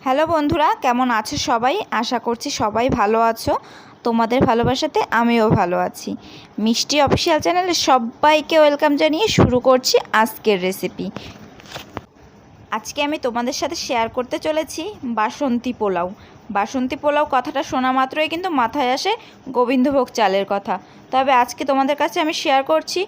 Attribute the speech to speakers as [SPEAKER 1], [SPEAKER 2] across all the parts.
[SPEAKER 1] Hello বন্ধুরা, কেমন আছো সবাই? আশা করছি সবাই ভালো আছো। তোমাদের ভালোবাসাতে আমিও ভালো আছি। মিষ্টি অফিসিয়াল চ্যানেলে সবাইকে ওয়েলকাম জানিয়ে শুরু করছি আজকের রেসিপি। আজকে আমি তোমাদের সাথে শেয়ার করতে চলেছি বাসন্তী পোলাও। বাসন্তী পোলাও কথাটা শোনা মাত্রই কিন্তু মাথায় আসে গোবিন্দভোগ চালের কথা। তবে আজকে তোমাদের কাছে আমি শেয়ার করছি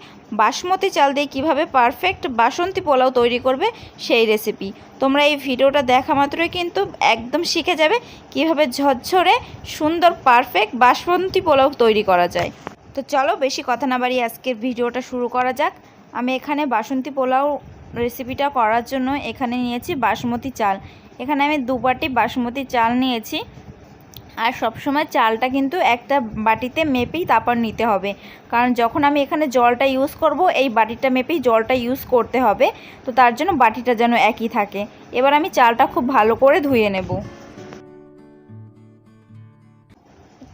[SPEAKER 1] বাসমতি চাল দিয়ে কীভাবে পারফেক্ট বাসন্তী পোলাও তৈরি করবে সেই রেসিপি। তোমরা এই ভিডিওটা দেখা মাত্রই কিন্তু একদম শিখে যাবে কীভাবে ঝরঝরে সুন্দর পারফেক্ট বাসমতি পোলাও তৈরি করা যায়। তো চলো বেশি কথা না বাড়িয়ে আজকের ভিডিওটা শুরু করা যাক। আমি এখানে বাসন্তী পোলাও রেসিপিটা করার জন্য এখানে নিয়েছি বাসমতি চাল। এখানে আমি 2 বাটি বাসমতি চাল নিয়েছি। আর সবসময় চালটা কিন্তু একটা বাটিতে মেপেই তারপর নিতে হবে, কারণ যখন আমি এখানে জলটা ইউজ করব এই বাটিটা মেপেই জলটা ইউজ করতে হবে। তো তার জন্য বাটিটা যেন একই থাকে। এবার আমি চালটা খুব ভালো করে ধুয়ে নেব।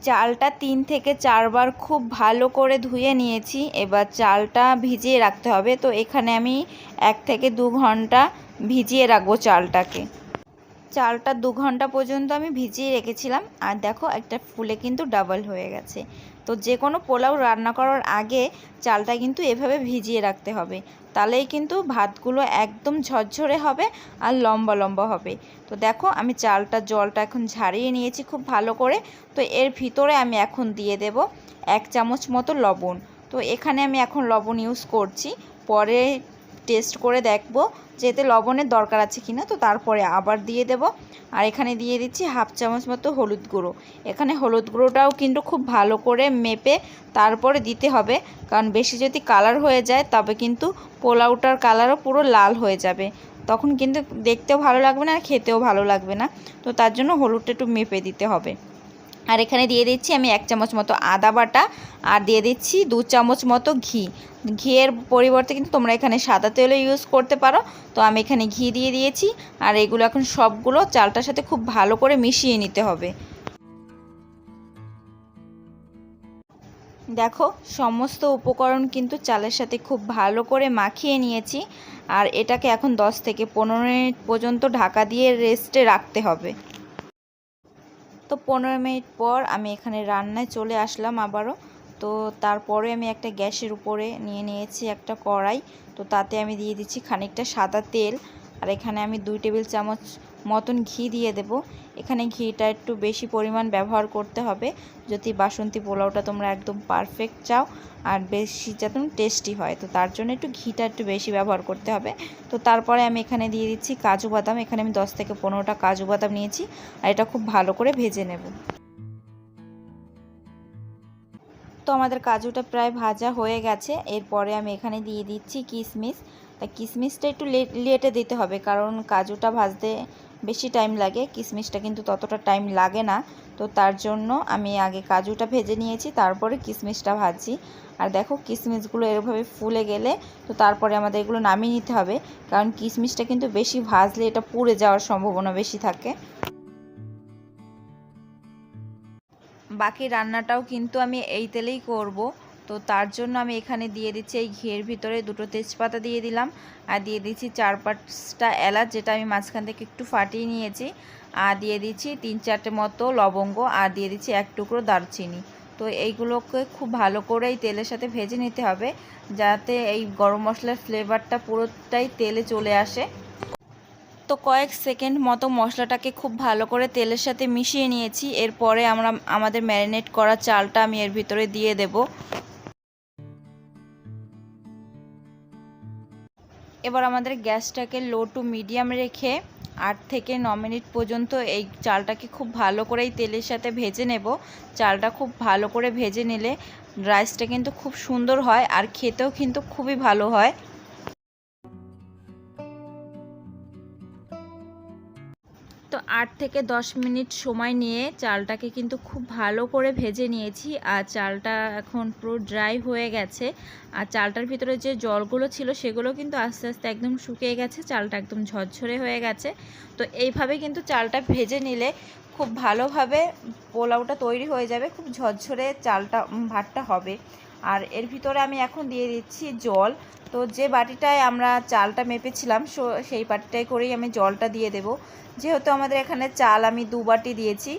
[SPEAKER 1] চালটা 3 থেকে 4 বার খুব ভালো করে ধুয়ে নিয়েছি। এবার চালটা ভিজিয়ে রাখতে হবে। তো এখানে আমি 1 থেকে 2 ঘন্টা ভিজিয়ে রাখবো চালটাকে। চালটা 2 ঘন্টা পর্যন্ত আমি ভিজিয়ে রেখেছিলাম। আর দেখো একটা ফুলে কিন্তু ডাবল হয়ে গেছে। তো যে কোনো পোলাও রান্না করার আগে চালটা কিন্তু এভাবে ভিজিয়ে রাখতে হবে, তাহলেই কিন্তু ভাতগুলো একদম ঝরঝরে হবে আর লম্বা লম্বা হবে। তো দেখো আমি জলটা এখন ঝারিয়ে নিয়েছি খুব ভালো করে। তো এর ভিতরে আমি এখন দিয়ে দেব 1 চামচ মতো লবণ। তো এখানে আমি এখন লবণ ইউজ করছি, পরে টেস্ট করে দেখব যে এতে লবণের দরকার আছে কিনা, তো তারপরে আবার দিয়ে দেব। আর এখানে দিয়ে দিচ্ছি 1/2 চামচ মতো হলুদ গুঁড়ো। এখানে হলুদ গুঁড়োটাও কিন্তু খুব ভালো করে মেপে তারপরে দিতে হবে, কারণ বেশি যদি কালার হয়ে যায় তবে কিন্তু পোলাওটার কালারও পুরো লাল হয়ে যাবে, তখন কিন্তু দেখতেও ভালো লাগবে না আর খেতেও ভালো লাগবে না। তো তার জন্য হলুদটা একটু মেপে দিতে হবে। আর এখানে দিয়ে দিচ্ছি আমি 1 চামচ মতো আদা বাটা, আর দিয়ে দিচ্ছি 2 চামচ মতো ঘি। ঘিয়ের পরিবর্তে কিন্তু তোমরা এখানে সাদা তেলও ইউজ করতে পারো। তো আমি এখানে ঘি দিয়ে দিয়েছি। আর এগুলো এখন সবগুলো চালটার সাথে খুব ভালো করে মিশিয়ে নিতে হবে। দেখো সমস্ত উপকরণ কিন্তু চালের সাথে খুব ভালো করে মাখিয়ে নিয়েছি। আর এটাকে এখন 10 থেকে 15 মিনিট পর্যন্ত ঢাকা দিয়ে রেস্টে রাখতে হবে। তো 15 মিনিট পর আমি এখানে রান্নায় চলে আসলাম আবারও। তো তারপরে আমি একটা গ্যাসের উপরে নিয়েছি একটা কড়াই। তো তাতে আমি দিয়ে দিচ্ছি খানিকটা সাদা তেল। আর এখানে আমি 2 টেবিল চামচ মতন ঘি দিয়ে দেব। এখানে ঘিটা একটু বেশি পরিমাণ ব্যবহার করতে হবে যদি বাসন্তী পোলাওটা তোমরা একদম পারফেক্ট চাও আর বেশি যাতে টেস্টি হয়। তো তার জন্য একটু ঘিটা একটু বেশি ব্যবহার করতে হবে। তো তারপরে আমি এখানে দিয়ে দিচ্ছি কাজু বাদাম। এখানে আমি 10 থেকে 15টা কাজু বাদাম নিয়েছি। আর এটা খুব ভালো করে ভেজে নেব। তো আমাদের কাজুটা প্রায় ভাজা হয়ে গেছে। এরপরে আমি এখানে দিয়ে দিচ্ছি কিশমিশ। তা কিশমিশটা একটু লেটে দিতে হবে, কারণ কাজুটা ভাজতে বেশি টাইম লাগে, কিশমিশটা কিন্তু ততটা টাইম লাগে না। তো তার জন্য আমি আগে কাজুটা ভেজে নিয়েছি, তারপরে কিশমিশটা ভাজছি। আর দেখো কিশমিশগুলো এরভাবে ফুলে গেলে তো তারপরে আমাদের এগুলো নামিয়ে নিতে হবে, কারণ কিশমিশটা কিন্তু বেশি ভাজলে এটা পুড়ে যাওয়ার সম্ভাবনা বেশি থাকে। বাকি রান্নাটাও কিন্তু আমি এই তেলেই করব। তো তার জন্য আমি এখানে দিয়ে দিচ্ছি এই ঘিয়ের ভিতরে 2টো তেজপাতা দিয়ে দিলাম। আর দিয়ে দিচ্ছি 4-5টা এলাচ, যেটা আমি মাঝখান থেকে একটু ফাটিয়ে নিয়েছি। আর দিয়ে দিচ্ছি 3-4টে মতো লবঙ্গ। আর দিয়ে দিচ্ছি 1 টুকরো দারচিনি। তো এইগুলোকে খুব ভালো করে এই তেলের সাথে ভেজে নিতে হবে, যাতে এই গরম মশলার ফ্লেভারটা পুরোটাই তেলে চলে আসে। তো কয়েক সেকেন্ড মতো মশলাটাকে খুব ভালো করে তেলের সাথে মিশিয়ে নিয়েছি। এরপরে আমাদের ম্যারিনেট করা চালটা আমি এর ভিতরে দিয়ে দেব। এবার আমাদের গ্যাসটাকে লো টু মিডিয়াম রেখে 8 থেকে 9 মিনিট পর্যন্ত এই চালটাকে খুব ভালো করে এই তেলের সাথে ভেজে নেব। চালটা খুব ভালো করে ভেজে নিলে রাইসটা কিন্তু খুব সুন্দর হয় আর খেতেও কিন্তু খুবই ভালো হয়। তো 8 থেকে 10 মিনিট সময় নিয়ে চালটাকে কিন্তু খুব ভালো করে ভেজে নিয়েছি। আর চালটা এখন পুরো ড্রাই হয়ে গেছে। আর চালটার ভিতরে যে জলগুলো ছিল সেগুলো কিন্তু আস্তে আস্তে একদম শুকিয়ে গেছে, চালটা একদম ঝরঝরে হয়ে গেছে। তো এইভাবে কিন্তু চালটা ভেজে নিলে খুব ভালোভাবে পোলাওটা তৈরি হয়ে যাবে, খুব ঝরঝরে ভাতটা হবে। আর এর ভিতরে আমি এখন দিয়ে দিচ্ছি জল। তো তো যে বাটিটায় আমরা চালটা মেপেছিলাম সেই বাটিটায় করেই আমি জলটা দিয়ে দেব। যেহেতু আমাদের এখানে চাল আমি 2 বাটি দিয়েছি,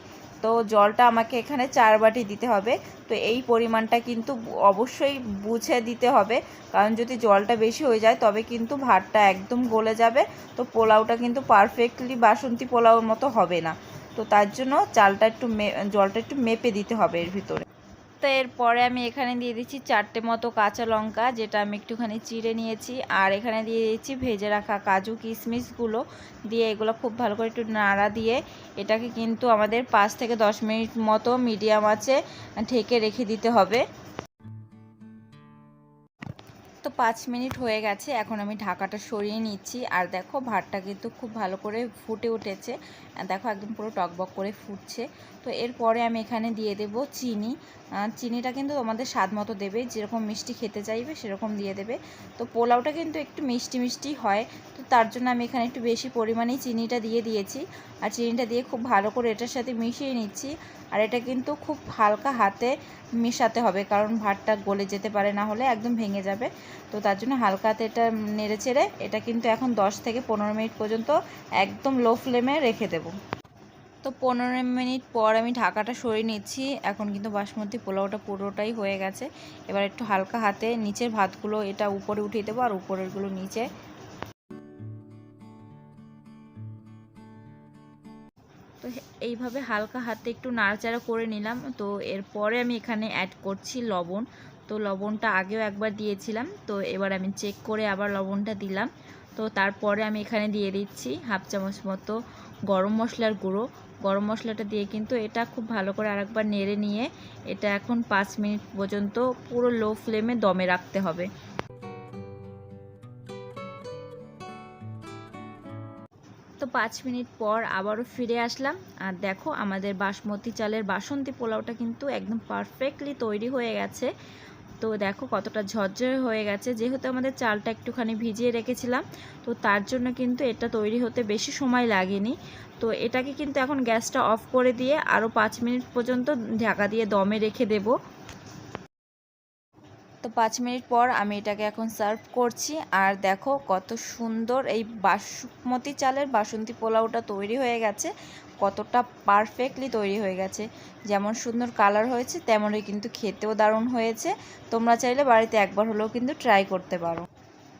[SPEAKER 1] তো জলটা আমাকে এখানে 4 বাটি দিতে হবে। তো এই পরিমাণটা কিন্তু অবশ্যই বুঝে দিতে হবে, কারণ যদি জলটা বেশি হয়ে যায় তবে কিন্তু ভাতটা একদম গলে যাবে, তো পোলাওটা কিন্তু পারফেক্টলি বাসন্তী পোলাওর মতো হবে না। তো তার জন্য জলটা একটু মেপে দিতে হবে এর ভিতরে। তো এরপরে আমি এখানে দিয়ে দিচ্ছি 4টে মতো কাঁচা লঙ্কা, যেটা আমি একটুখানি চিড়ে নিয়েছি, আর এখানে দিয়ে দিচ্ছি ভেজে রাখা কাজু কিশমিশগুলো দিয়ে এগুলো খুব ভালো করে একটু নাড়া দিয়ে এটাকে কিন্তু আমাদের 5 থেকে 10 মিনিট মতো মিডিয়াম আঁচে ঢেকে রেখে দিতে হবে। তো 5 মিনিট হয়ে গেছে, এখন আমি ঢাকাটা সরিয়ে নিচ্ছি। আর দেখো ভাতটা কিন্তু খুব ভালো করে ফুটে উঠেছে, দেখো একদম পুরো টকবক করে ফুটছে। তো এরপরে আমি এখানে দিয়ে দেব চিনি। চিনিটা কিন্তু তোমাদের স্বাদ মতো দেবে, যেরকম মিষ্টি খেতে চাইবে সেরকম দিয়ে দেবে। তো পোলাওটা কিন্তু একটু মিষ্টি মিষ্টি হয়, তো তার জন্য আমি এখানে একটু বেশি পরিমাণেই চিনিটা দিয়ে দিয়েছি। আর চিনিটা দিয়ে খুব ভালো করে এটার সাথে মিশিয়ে নিচ্ছি। আর এটা কিন্তু খুব হালকা হাতে মেশাতে হবে, কারণ ভাতটা গলে যেতে পারে, না হলে একদম ভেঙে যাবে। তো তার জন্য হালকা হাতে এটা নেড়ে চেড়ে এটা কিন্তু এখন 10 থেকে 15 মিনিট পর্যন্ত একদম লো ফ্লেমে রেখে দেব। তো 15 মিনিট পর আমি ঢাকাটা সরিয়ে নিচ্ছি। এখন কিন্তু বাসমতি পোলাওটা পুরোটাই হয়ে গেছে। এবার একটু হালকা হাতে নিচের ভাতগুলো এটা উপরে উঠিয়ে দেবো, আর উপরেরগুলো নিচে। তো এইভাবে হালকা হাতে একটু নাড়াচাড়া করে নিলাম। তো এরপরে আমি এখানে অ্যাড করছি লবণ। তো লবণটা আগেও একবার দিয়েছিলাম, তো এবার আমি চেক করে আবার লবণটা দিলাম। তো তারপরে আমি এখানে দিয়ে দিচ্ছি 1/2 চামচ মতো গরম মশলার গুঁড়ো। গরম মশলাটা দিয়ে কিন্তু এটা খুব ভালো করে আরেকবার নেড়ে নিয়ে এটা এখন 5 মিনিট পর্যন্ত পুরো লো ফ্লেমে দমে রাখতে হবে। তো 5 মিনিট পর আবারও ফিরে আসলাম, আর দেখো আমাদের বাসমতি চালের বাসন্তী পোলাওটা কিন্তু একদম পারফেক্টলি তৈরি হয়ে গেছে। তো দেখো কতটা ঝরঝরে হয়ে গেছে, যেহেতু আমাদের চালটা একটুখানি ভিজিয়ে রেখেছিলাম, তো তার জন্য কিন্তু এটা তৈরি হতে বেশি সময় লাগেনি। তো এটাকে কিন্তু এখন গ্যাসটা অফ করে দিয়ে আরও 5 মিনিট পর্যন্ত ঢাকা দিয়ে দমে রেখে দেব। তো 5 মিনিট পর আমি এটাকে এখন সার্ভ করছি। আর দেখো কত সুন্দর এই বাসমতি চালের বাসন্তী পোলাওটা তৈরি হয়ে গেছে, কতটা পারফেক্টলি তৈরি হয়ে গেছে। যেমন সুন্দর কালার হয়েছে তেমনই কিন্তু খেতেও দারুণ হয়েছে। তোমরা চাইলে বাড়িতে একবার হলেও কিন্তু ট্রাই করতে পারো।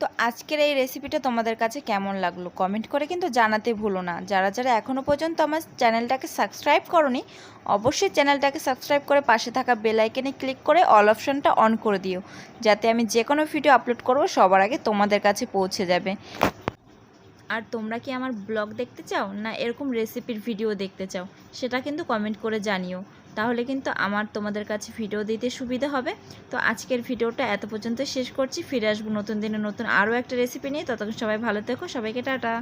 [SPEAKER 1] তো আজকের এই রেসিপিটা তোমাদের কাছে কেমন লাগলো কমেন্ট করে কিন্তু জানাতে ভুলো না। যারা যারা এখনও পর্যন্ত আমার চ্যানেলটাকে সাবস্ক্রাইব করোনি, অবশ্যই চ্যানেলটাকে সাবস্ক্রাইব করে পাশে থাকা বেল আইকনে ক্লিক করে অল অপশনটা অন করে দিও, যাতে আমি যে কোনো ভিডিও আপলোড করব সবার আগে তোমাদের কাছে পৌঁছে যাবে। আর তোমরা কি আমার ব্লগ দেখতে চাও, না এরকম রেসিপির ভিডিও দেখতে চাও, সেটা কিন্তু কমেন্ট করে জানিও, তাহলে কিন্তু আমার তোমাদের কাছে ভিডিও দিতে সুবিধা হবে। তো আজকের ভিডিওটা এত পর্যন্ত শেষ করছি, ফিরে আসবো নতুন দিনে নতুন আরও একটা রেসিপি নিয়ে। ততক্ষণ সবাই ভালো থেকো, সবাইকে টাটা।